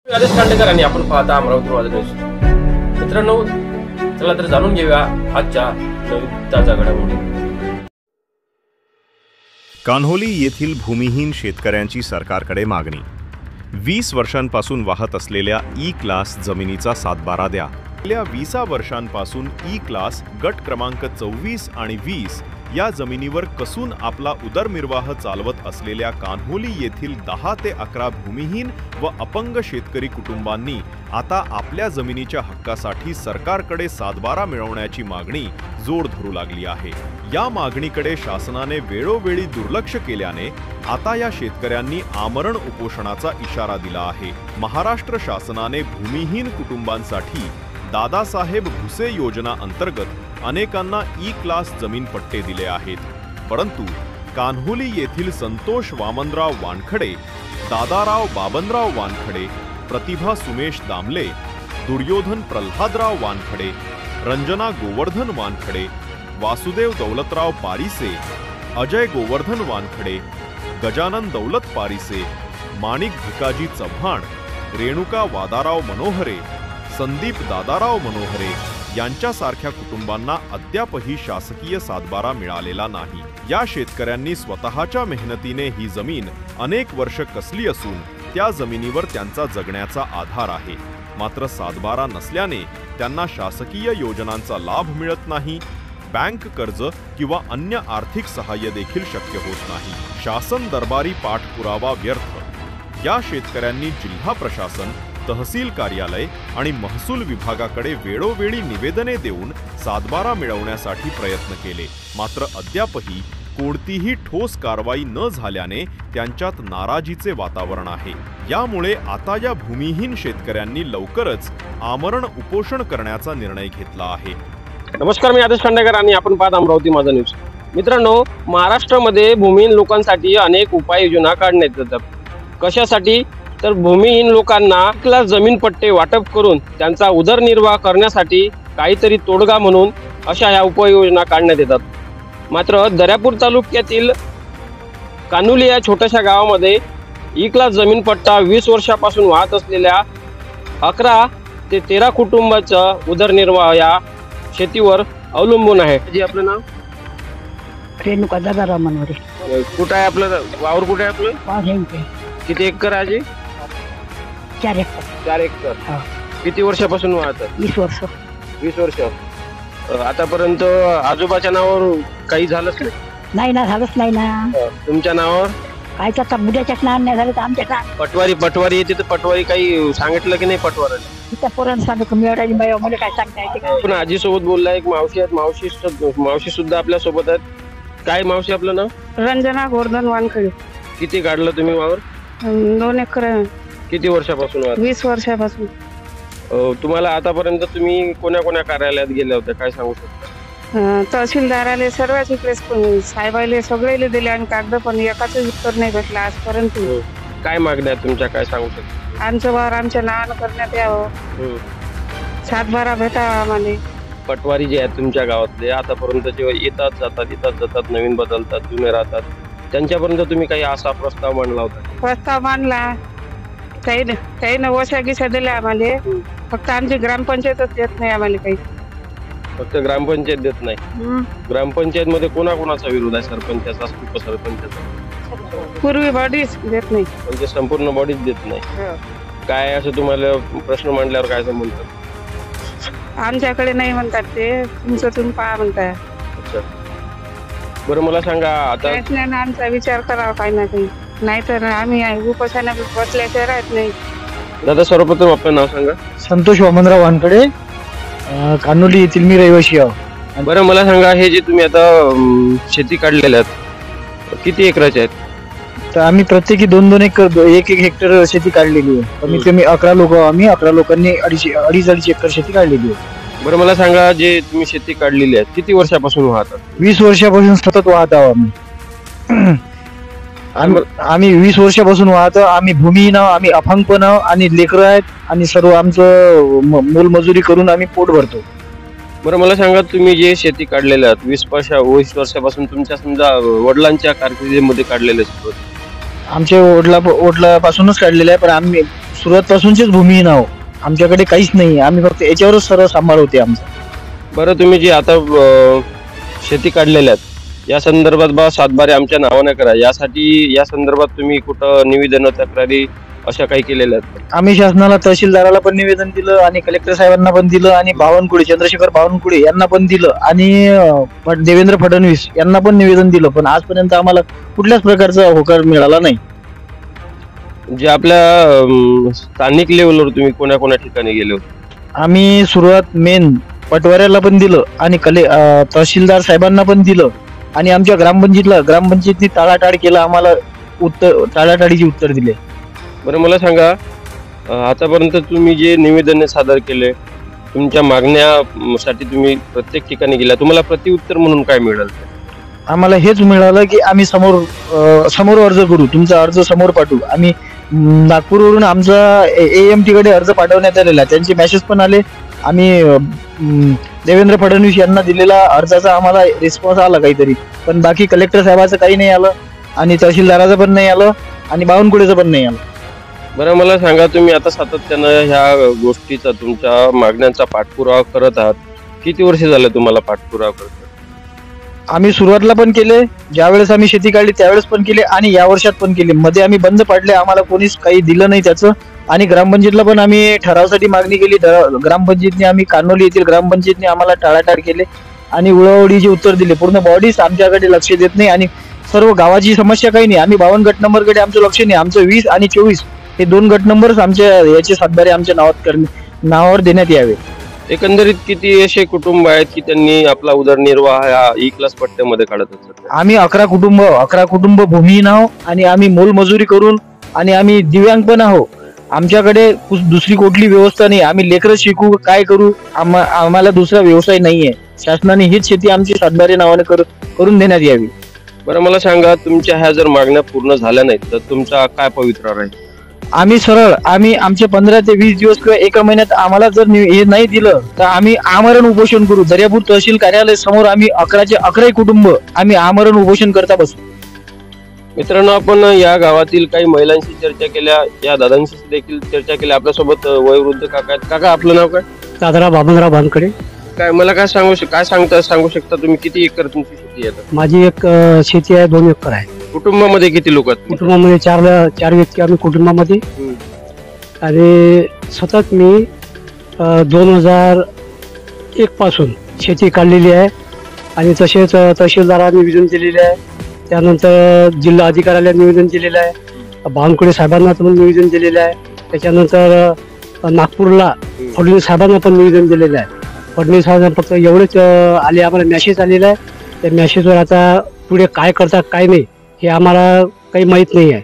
आदेश खांडेकर आणि आपण पाहता अमरावती माझा न्यूज। मित्रांनो, चला तर जाणून घेऊया आजच्या नवीन ताजा घडामोडी। कान्होली येथील भूमिहीन शेतकऱ्यांची सरकारकडे मागणी। 20 वर्षांपासून वाहत असलेल्या ई क्लास जमिनीचा सातबारा द्या। गेल्या 20 वर्षांपासून ई क्लास गट क्रमांक 24 आणि 20 या जमिनीवर कसून आपला उदरनिर्वाह चालवत असलेल्या कान्होली येथील 10 ते 11 भूमिहीन व अपंग शेतकरी कुटुंबांनी आता आपल्या जमिनीच्या हक्कासाठी सरकारकडे सातबारा मिळवण्याची मागणी जोर धरू लागली आहे। या मागणीकडे शासनाने वेळोवेळी दुर्लक्ष केल्याने आता या शेतकऱ्यांनी आमरण उपोषणाचा इशारा दिला आहे। महाराष्ट्र शासनाने भूमिहीन कुटुंबांसाठी दादासाहेब भुसे योजना अंतर्गत अनेकांना ई क्लास जमीन पट्टे दिले आहेत, परंतु कान्होली येथील संतोष वामनराव वानखडे, दादाराव बाबनराव वानखडे, प्रतिभा सुमेश दामले, दुर्योधन प्रल्हादराव वानखडे, रंजना गोवर्धन वानखडे, वासुदेव दौलतराव पारिसे, अजय गोवर्धन वानखडे, गजानन दौलत पारिसे, माणिक भिकाजी चव्हाण, रेणुका वादाराव मनोहरे, संदीप दादाराव मनोहरे यांच्यासारख्या कुटुंबांना अद्यापही शासकीय सातबारा मिळालेला नाही। या शेतकऱ्यांनी स्वतःच्या मेहनतीने ही जमीन अनेक वर्ष कसली असून त्या जमिनीवर त्यांचा जगण्याचा आधार आहे, मात्र सातबारा नसल्याने त्यांना शासकीय योजनांचा लाभ मिळत नाही, बँक कर्ज किंवा अन्य आर्थिक सहाय्य देखील शक्य होत नाही। शासन दरबारी पाठपुरावा व्यर्थ। या शेतकऱ्यांनी जिल्हा प्रशासन, तहसील कार्यालय आणि महसूल विभागाकडे वेळोवेळी निवेदने देऊन सातबारा मिळवण्यासाठी प्रयत्न केले, मात्र अद्यापही कोणतीही ठोस कारवाई न झाल्याने त्यांच्यात नाराजीचे वातावरण आहे। यामुळे आता या भूमिहीन शेतकऱ्यांनी लवकरच आमरण उपोषण करण्याचा निर्णय घेतला आहे। नमस्कार, मी आदेश खांडेकर आणि आपण पाहता अमरावती माझा न्यूज। मित्रांनो, महाराष्ट्रामध्ये भूमिहीन लोकांसाठी अनेक उपाययोजना काढण्यात येतात। कशासाठी? तर भूमिहीन लोकांना क्लास जमीन पट्टे वाटप करून त्यांचा उदरनिर्वाह करण्यासाठी काहीतरी तोडगा म्हणून अशा ह्या उपाययोजना काढण्यात येतात। मात्र दर्यापूर तालुक्यातील कान्होली या छोट्याशा गावामध्ये ई क्लास जमीन पट्टा 20 वर्षापासून वाहत असलेल्या 11 ते 13 कुटुंबाचा उदरनिर्वाह या शेतीवर अवलंबून आहे। जी आपलं नाव? रेणुका दादाराव मनोहरे। कुठं आहे आपलं वावर? कुठे आहे आपलं? किती एकर आहे? 4 एकर। 4 एकर। किती वर्षापासून वाहत? 20 वर्ष। 20 वर्ष। आतापर्यंत आजोबाच्या नावावर काही झालंच नाही? नाही ना, झालंच नाही ना। तुमच्या नावावर? कायच आता बुड्याच्याच नाव नाही झालं तर आमच्या काय? पटवारी येते तर पटवारी काही सांगितलं की नाही? पटवारी त्या पोरांना सांगतो मिळाली बाई, मला काय सांगता येते का? पण आजी सोबत बोलला, एक मावशी आहेत, मावशी सुद्धा आपल्या सोबत आहेत। काय मावशी आपलं नाव? रंजना गोवर्धन वानखडे। किती काढलं तुम्ही वावर? 2 एकर। किती वर्षापासून? 20 वर्षापासून। तुम्हाला आतापर्यंत तुम्ही कोण्या कार्यालयात गेल्या होत्या, काय सांगू शकता? तहसीलदाराले सर्वच इकडे साहेबाले सगळेले दिले आणि कागद, पण एकाच उत्तर नाही भेटलं आजपर्यंत। काय मागण्या तुमच्या, काय सांगू शकता? आमचं वावर आमच्या नावानं करण्यात यावं, सातबारा भेटावा आम्हाला। पटवारी जे आहेत तुमच्या गावातले आतापर्यंत जे येतात जातात, नवीन बदलतात, जुने राहतात, त्यांच्यापर्यंत तुम्ही काही असा प्रस्ताव मांडला होता? प्रस्ताव मांडला, काही वशा गिशा दिल्या आम्हाला, फक्त आमची ग्रामपंचायतच देत नाही आम्हाला काही। फक्त ग्रामपंचायत देत नाही? ग्रामपंचायत मध्ये कोणाचा विरोध आहे? सरपंचाचा, उपसरपंचाचा? पूर्वी बॉडीज देत नाही, म्हणजे संपूर्ण बॉडीज देत नाही। काय असं तुम्हाला प्रश्न मांडल्यावर काय म्हणतात? आमच्याकडे नाही म्हणतात ते, तुमचं तुम्ही पहा म्हणताय। अच्छा, बरं मला सांगा, आता आमचा विचार करावा काही ना काही, नाहीतर आम्ही उपोषणा बसल्याशिवाय राहत नाही। दादा, सर्वप्रथम आपलं नाव सांगा? संतोष वामनराव वानखडे, कान्होली येथील मी रहिवासी आहे। बरं मला सांगा, हे जे तुम्ही आता शेती काढलेल्या आहेत, किती एकराच्या आहेत? तर आम्ही प्रत्येकी 2-2 एकर, 1-1 हेक्टर शेती काढलेली आहे। कमीत कमी 11 लोक, आम्ही 11 लोकांनी 2.5 एकर शेती काढलेली आहे। बरं मला सांगा, जे तुम्ही शेती काढलेली आहे किती वर्षापासून वाहतात? 20 वर्षापासून सतत वाहत आहोत आम्ही 20 वर्षापासून वाहतो। आम्ही भूमिहीन, आम्ही अपंगपण आणि लेकरं आहेत आणि सर्व आमचं मोलमजुरी करून आम्ही पोट भरतो। बरं मला सांगा, तुम्ही जे शेती काढलेल्या आहेत 20 वर्षापासून तुमच्या समजा वडिलांच्या कारकिर्दीमध्ये काढलेले आहेत? आमच्या वडिलापासूनच काढलेलं आहे, पण आम्ही सुरुवातपासूनचेच भूमिहीन आहो. आमच्याकडे काहीच नाही, आम्ही फक्त याच्यावरच सर्व सांभाळ होते आमचा. बरं, तुम्ही जी आता शेती काढलेल्या आहेत या संदर्भात बा सातबारे आमच्या नावाने करा, यासाठी या संदर्भात तुम्ही कुठं निवेदन, तक्रारी अशा काही केलेल्या आहेत? आम्ही शासनाला, तहसीलदाराला पण निवेदन दिलं आणि कलेक्टर साहेबांना पण दिलं आणि बावनकुळे, चंद्रशेखर बावनकुळे यांना पण दिलं आणि देवेंद्र फडणवीस यांना पण निवेदन दिलं, पण आजपर्यंत आम्हाला कुठल्याच प्रकारचा होकार मिळाला नाही. जे आपल्या स्थानिक लेवलवर तुम्ही कोणा ठिकाणी गेले होते? आम्ही सुरुवात मेन पटवाऱ्याला पण दिलं आणि तहसीलदार साहेबांना पण दिलं आणि आमच्या ग्रामपंचायतनी टाळाटाळ केला, आम्हाला टाळाटाळीचे उत्तर दिले. बरं, मला सांगा, आतापर्यंत तुम्ही जे निवेदन सादर केले, तुमच्या मागण्यासाठी तुम्ही प्रत्येक ठिकाणी गेला, तुम्हाला प्रतिउत्तर म्हणून काय मिळालं? आम्हाला हेच मिळालं की आम्ही समोर अर्ज करू, तुमचा अर्ज समोर पाठवू. आम्ही नागपूरवरून आमचा AMT कडे अर्ज पाठवण्यात आलेला, त्यांचे मेसेज पण आले. आम्ही देवेंद्र फडणवीस यांना दिलेला अर्जाचा आम्हाला रिस्पॉन्स आला काहीतरी, पण बाकी कलेक्टर साहेबाचं काही नाही आलं आणि तहसीलदाराचं पण नाही आलं आणि बावनकुळेचं पण नाही आलं. बरं, मला सांगा, तुम्ही आता सातत्यानं ह्या गोष्टीचा, तुमच्या मागण्यांचा पाठपुरावा करत आहात. किती वर्ष झाले तुम्हाला पाठपुरावा करत? आम्ही सुरुवातीला पण केले, ज्यावेळेस आम्ही शेती काढली त्यावेळेस पण केले आणि या वर्षात पण केले. मध्ये आम्ही बंद पाडले, आम्हाला कोणीच काही दिलं नाही त्याचं. आणि ग्रामपंचायतला पण आम्ही ठरावासाठी मागणी केली. ग्रामपंचायतने, आम्ही कान्होली येथील ग्रामपंचायतने आम्हाला टाळाटाळ केले आणि उळावडीचे उत्तर दिले. पूर्ण बॉडीज आमच्याकडे लक्ष देत नाही आणि सर्व गावाची समस्या काही नाही. आम्ही 52 गट नंबरकडे आमचं लक्ष नाही. आमचं 20 आणि 24 हे 2 गट नंबरच आमच्या याचे सातबारे आमच्या नावावर देण्यात यावे. एकंदरीत किती असे कुटुंब आहेत की त्यांनी आपला उदरनिर्वाह या E-क्लास पट्ट्यामध्ये काढत असतात? आम्ही 11 कुटुंब भूमिहीन आहो आणि आम्ही मोलमजुरी करून आणि आम्ही दिव्यांग पण आहो. आमच्याकडे दुसरी कुठली व्यवस्था नाही. आम्ही लेकरं शिकू, काय करू, आम्हाला दुसरा व्यवसाय नाहीये. शासनाने हीच शेती आमची सातबारे नावाने करून देण्यात यावी. बरं, मला सांगा, तुमच्या ह्या जर मागण्या पूर्ण झाल्या नाहीत तर तुमचा काय पवित्रा राहील? आम्ही आमचे 15 ते 20 दिवस किंवा एका महिन्यात आम्हाला जर हे नाही दिलं तर आम्ही आमरण उपोषण करू. दर्यापूर तहसील कार्यालय समोर आम्ही 11 कुटुंब आम्ही आमरण उपोषण करता बसू. मित्रांनो, आपण या गावातील काही महिलांशी चर्चा केल्या, या दादांशी देखील चर्चा केली. आपल्यासोबत वयोवृद्ध काका आहेत. काका, आपलं नाव काय? दादाराव बाबनराव भानकडे. काय मला काय सांगू शकता तुम्ही, किती एकर तुमची शेती आहे? माझी एक शेती आहे, 2 एकर आहे. कुटुंबामध्ये किती लोक आहेत? कुटुंबामध्ये चार व्यक्ती आम्ही कुटुंबामध्ये. आणि सतत मी 2001 पासून शेती काढलेली आहे आणि तसेच तहसीलदारांनी निवेदन दिलेले आहे, त्यानंतर जिल्हा अधिकाऱ्याला निवेदन दिलेलं आहे, बावनकुळे साहेबांना पण निवेदन दिलेलं आहे, त्याच्यानंतर नागपूरला फडणवीस साहेबांना पण निवेदन दिलेलं आहे. फडणवीस साहेबांना फक्त एवढेच आले, आम्हाला मेसेज आलेला आहे. त्या मेसेजवर आता पुढे काय करतात काय नाही हे आम्हाला काही माहीत नाही आहे.